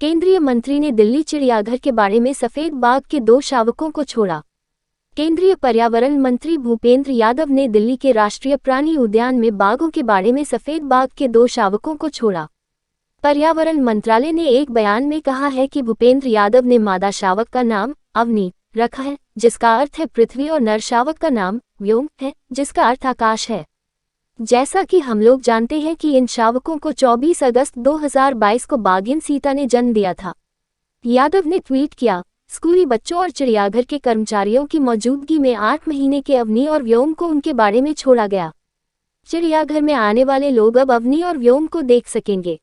केंद्रीय मंत्री ने दिल्ली चिड़ियाघर के बाड़े में सफेद बाघ के 2 शावकों को छोड़ा। केंद्रीय पर्यावरण मंत्री भूपेंद्र यादव ने दिल्ली के राष्ट्रीय प्राणी उद्यान में बाघों के बाड़े में सफेद बाघ के 2 शावकों को छोड़ा। पर्यावरण मंत्रालय ने एक बयान में कहा है कि भूपेंद्र यादव ने मादा शावक का नाम अवनी रखा है, जिसका अर्थ है पृथ्वी, और नर शावक का नाम व्योम है, जिसका अर्थ आकाश है। जैसा कि हम लोग जानते हैं कि इन शावकों को 24 अगस्त 2022 को बाघिन सीता ने जन्म दिया था। यादव ने ट्वीट किया, स्कूली बच्चों और चिड़ियाघर के कर्मचारियों की मौजूदगी में 8 महीने के अवनी और व्योम को उनके बाड़े में छोड़ा गया। चिड़ियाघर में आने वाले लोग अब अवनी और व्योम को देख सकेंगे।